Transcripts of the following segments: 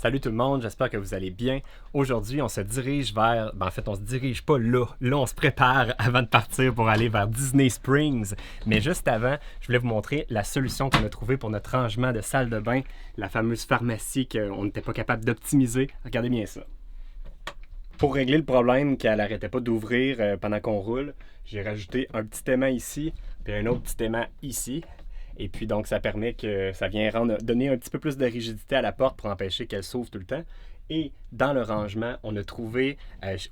Salut tout le monde, j'espère que vous allez bien. Aujourd'hui, on se dirige vers... on se dirige pas là. Là, on se prépare avant de partir pour aller vers Disney Springs. Mais juste avant, je voulais vous montrer la solution qu'on a trouvée pour notre rangement de salle de bain, la fameuse pharmacie qu'on n'était pas capable d'optimiser. Regardez bien ça. Pour régler le problème qu'elle n'arrêtait pas d'ouvrir pendant qu'on roule, j'ai rajouté un petit aimant ici, puis un autre petit aimant ici. Et puis donc ça permet que ça vient donner un petit peu plus de rigidité à la porte pour empêcher qu'elle s'ouvre tout le temps. Et dans le rangement, on a trouvé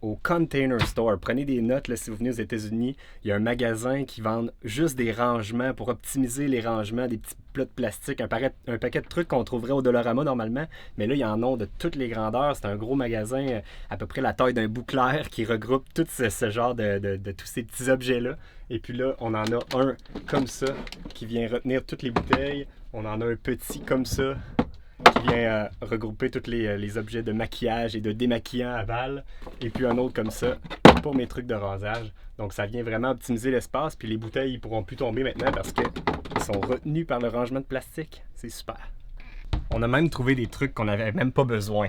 au Container Store, prenez des notes là, si vous venez aux États-Unis, il y a un magasin qui vend juste des rangements pour optimiser les rangements, des petits plats de plastique, un paquet de trucs qu'on trouverait au Dollarama normalement, mais là, il y en a de toutes les grandeurs. C'est un gros magasin à peu près la taille d'un bouclair qui regroupe tout ce genre de tous ces petits objets-là. Et puis là, on en a un comme ça qui vient retenir toutes les bouteilles. On en a un petit comme ça qui vient regrouper tous les objets de maquillage et de démaquillant à balles. Et puis un autre comme ça pour mes trucs de rasage. Donc ça vient vraiment optimiser l'espace. Puis les bouteilles, ils pourront plus tomber maintenant parce qu'ils sont retenus par le rangement de plastique. C'est super. On a même trouvé des trucs qu'on n'avait même pas besoin.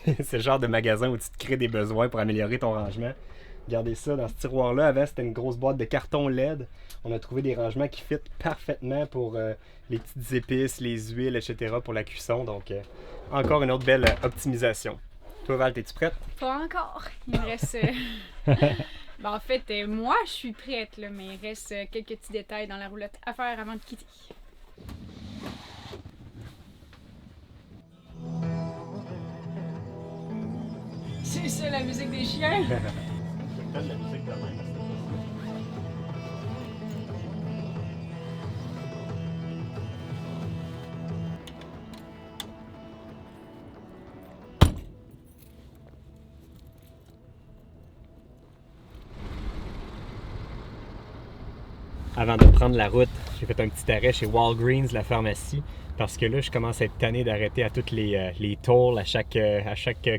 C'est le genre de magasin où tu te crées des besoins pour améliorer ton rangement. Regardez ça, dans ce tiroir-là, avant c'était une grosse boîte de carton LED. On a trouvé des rangements qui fit parfaitement pour les petites épices, les huiles, etc. pour la cuisson. Donc, encore une autre belle optimisation. Toi, Val, es-tu prête? Pas encore. Il me reste... en fait, moi, je suis prête, là, mais il reste quelques petits détails dans la roulotte à faire avant de quitter. C'est ça, la musique des chiens? La musique de même. Avant de prendre la route, j'ai fait un petit arrêt chez Walgreens, la pharmacie, parce que là, je commence à être tanné d'arrêter à toutes les tolls, à chaque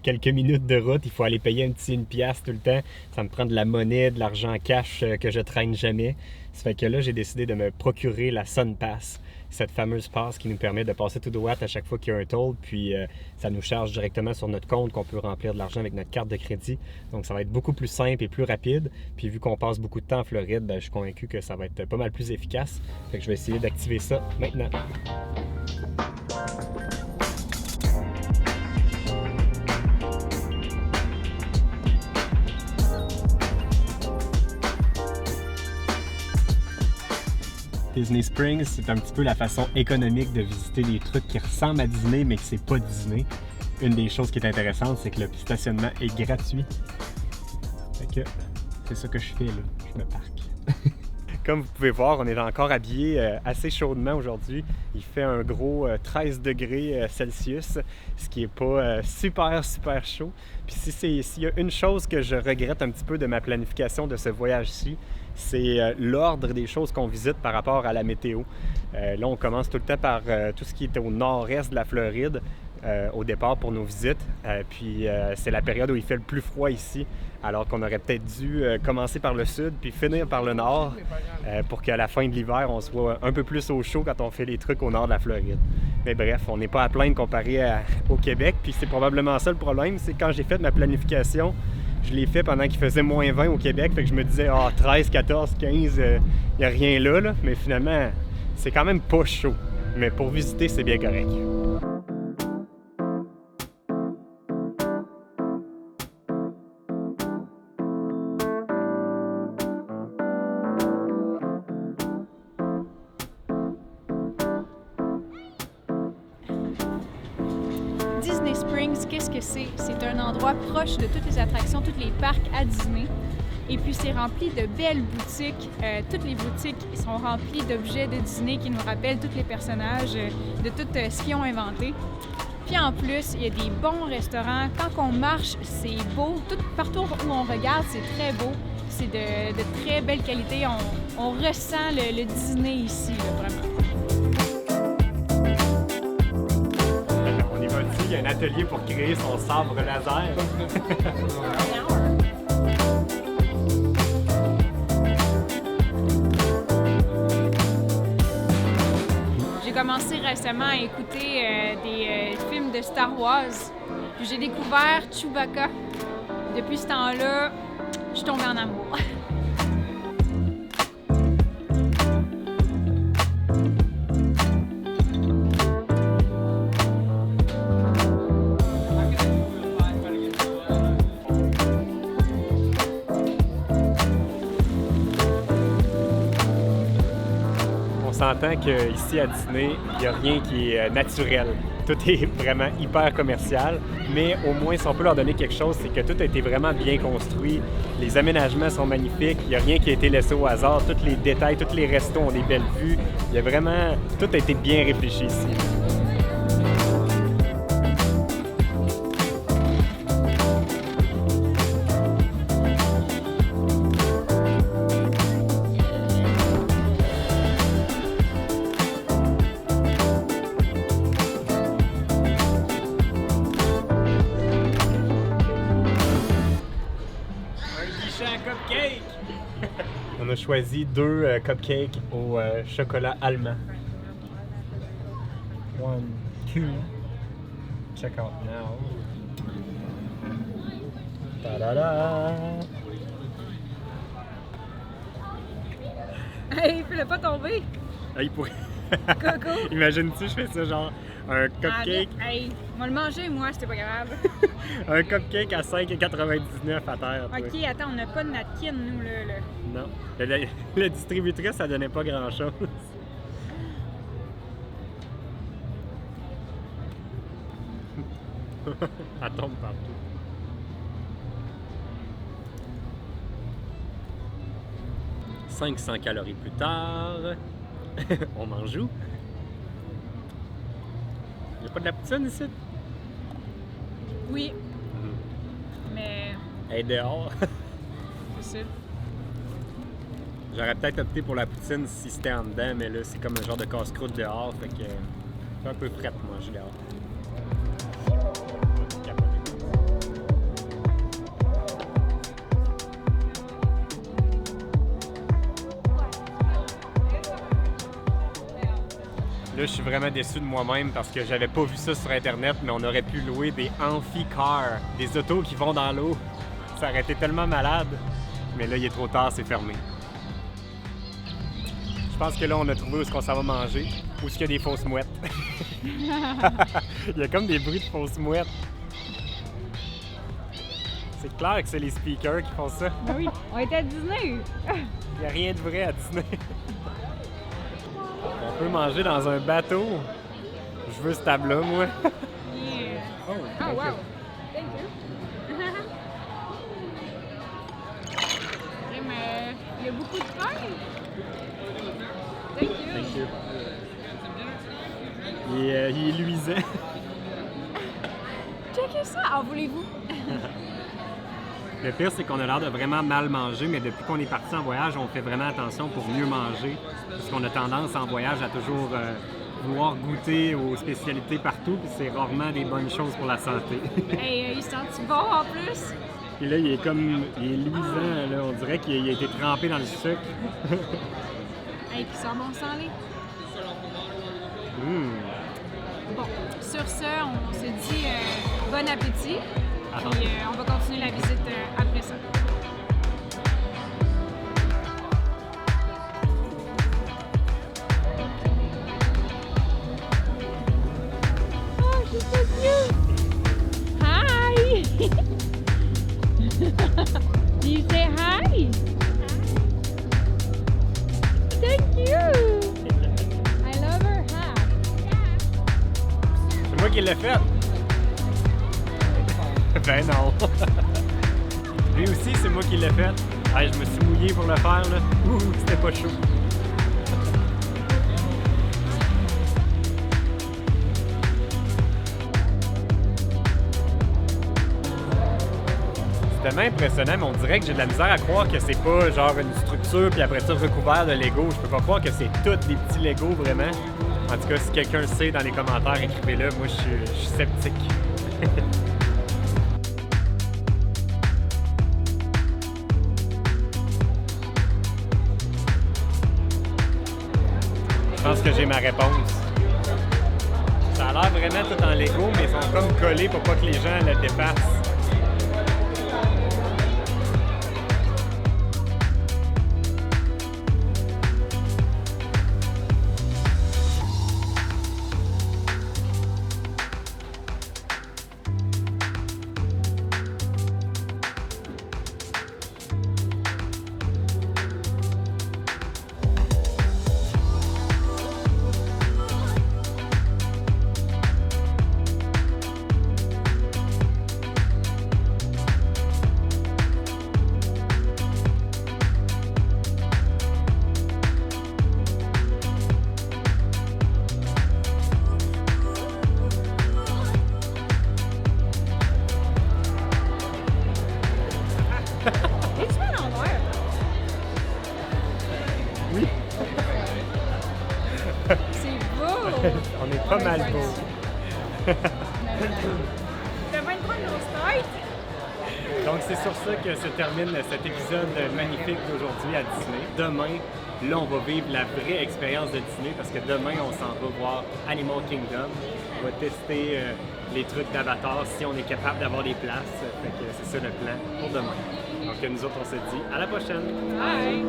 quelques minutes de route. Il faut aller payer une pièce tout le temps. Ça me prend de la monnaie, de l'argent cash que je traîne jamais. Ça fait que là, j'ai décidé de me procurer la SunPass, cette fameuse passe qui nous permet de passer tout droit à chaque fois qu'il y a un toll, puis ça nous charge directement sur notre compte qu'on peut remplir de l'argent avec notre carte de crédit. Donc ça va être beaucoup plus simple et plus rapide. Puis vu qu'on passe beaucoup de temps en Floride, je suis convaincu que ça va être pas mal plus efficace. Fait que je vais essayer d'activer ça maintenant. Disney Springs, c'est un petit peu la façon économique de visiter des trucs qui ressemblent à Disney, mais que c'est pas Disney. Une des choses qui est intéressante, c'est que le stationnement est gratuit. Fait que c'est ça que je fais là, je me parque. Comme vous pouvez voir, on est encore habillé assez chaudement aujourd'hui. Il fait un gros 13 degrés Celsius, ce qui est pas super chaud. Puis s'il y a une chose que je regrette un petit peu de ma planification de ce voyage-ci, c'est l'ordre des choses qu'on visite par rapport à la météo. Là, on commence tout le temps par tout ce qui est au nord-est de la Floride au départ pour nos visites. Puis c'est la période où il fait le plus froid ici, alors qu'on aurait peut-être dû commencer par le sud puis finir par le nord pour qu'à la fin de l'hiver, on soit un peu plus au chaud quand on fait les trucs au nord de la Floride. Mais bref, on n'est pas à plaindre comparé au Québec. Puis c'est probablement ça le problème, c'est quand j'ai fait ma planification, je l'ai fait pendant qu'il faisait moins 20 au Québec, fait que je me disais 13, 14, 15, il n'y a rien là. Mais finalement, c'est quand même pas chaud. Mais pour visiter, c'est bien correct. Disney Springs, qu'est-ce que c'est? C'est un endroit proche de toutes les attractions, tous les parcs à Disney. Et puis c'est rempli de belles boutiques. Toutes les boutiques sont remplies d'objets de Disney qui nous rappellent tous les personnages de tout ce qu'ils ont inventé. Puis en plus, il y a des bons restaurants. Quand on marche, c'est beau. Partout où on regarde, c'est très beau. C'est de très belle qualité. On ressent le Disney ici, là, vraiment. On y va ici, il y a un atelier pour créer son sabre laser. J'ai commencé récemment à écouter des films de Star Wars. Puis j'ai découvert Chewbacca. Depuis ce temps-là, je suis tombée en amour. On s'entend qu'ici à Disney, il n'y a rien qui est naturel. Tout est vraiment hyper commercial, mais au moins, si on peut leur donner quelque chose, c'est que tout a été vraiment bien construit. Les aménagements sont magnifiques, il n'y a rien qui a été laissé au hasard. Tous les détails, tous les restos ont des belles vues. Il y a vraiment... Tout a été bien réfléchi ici. Cupcake! On a choisi 2 cupcakes au chocolat allemand. 1, 2. Check out now. Ta-da-da! Hey, fais-le pas tomber! Ah, il pourrait... Coco! Imagine-tu, je fais ça genre un cupcake. Hey, on va le manger, moi, c'était pas grave. Un cupcake à 5,99 à terre. Toi. Ok, attends, on n'a pas de napkin, nous, là. Non. La distributrice, ça donnait pas grand-chose. Elle tombe partout. « 500 calories plus tard. On mange où? Il n'y a pas de la poutine ici? Oui. Mais... Elle est dehors. C'est ça. J'aurais peut-être opté pour la poutine si c'était en dedans, mais là, c'est comme un genre de casse-croûte dehors, fait que c'est un peu frette pour manger dehors. Là, je suis vraiment déçu de moi-même parce que j'avais pas vu ça sur Internet, mais on aurait pu louer des amphi-cars, des autos qui vont dans l'eau. Ça aurait été tellement malade. Mais là, il est trop tard, c'est fermé. Je pense que là, on a trouvé où est-ce qu'on s'en va manger, où est-ce qu'il y a des fausses mouettes. Il y a comme des bruits de fausses mouettes. C'est clair que c'est les speakers qui font ça. Ben oui, on était à Disney! Il n'y a rien de vrai à Disney. On peut manger dans un bateau. Je veux ce table-là, moi. Yeah. Oh, Oh, wow! Thank you! Mais il y a beaucoup de pain! Thank you! Thank you. Il est luisant. Checkez ça! En voulez-vous? Le pire, c'est qu'on a l'air de vraiment mal manger, mais depuis qu'on est parti en voyage, on fait vraiment attention pour mieux manger. Parce qu'on a tendance en voyage à toujours vouloir goûter aux spécialités partout, puis c'est rarement des bonnes choses pour la santé. Hey, il sent-tu bon en plus? Et là, il est luisant, là. On dirait qu'il a été trempé dans le sucre. Hey, puis ça sent bon sans lait. Bon, sur ce, on se dit bon appétit. Puis on va continuer la visite après ça. Oh, she's so cute! Hi! Do you say hi? Thank you! I love her hat. C'est moi qui l'ai fait. Ben non. Lui aussi, c'est moi qui l'ai fait. Hey, je me suis mouillé pour le faire, là. Ouh, c'était pas chaud. C'est tellement impressionnant, mais on dirait que j'ai de la misère à croire que c'est pas genre une structure puis après ça recouvert de Lego. Je peux pas croire que c'est tous des petits Lego, vraiment. En tout cas, si quelqu'un sait dans les commentaires, écrivez-le. Moi, je suis sceptique. Je pense que j'ai ma réponse. Ça a l'air vraiment tout en Lego, mais ils sont comme collés pour pas que les gens le dépassent. Es-tu à l'envers? Oui, C'est beau! on est pas mal beau. T'as 23 grosses têtes? Donc c'est sur ça que se termine cet épisode magnifique d'aujourd'hui à Disney. Demain, là on va vivre la vraie expérience de Disney parce que demain on s'en va voir Animal Kingdom. On va tester les trucs d'Avatar si on est capable d'avoir des places. Fait que c'est ça le plan pour demain. Donc nous autres on se dit à la prochaine. Bye!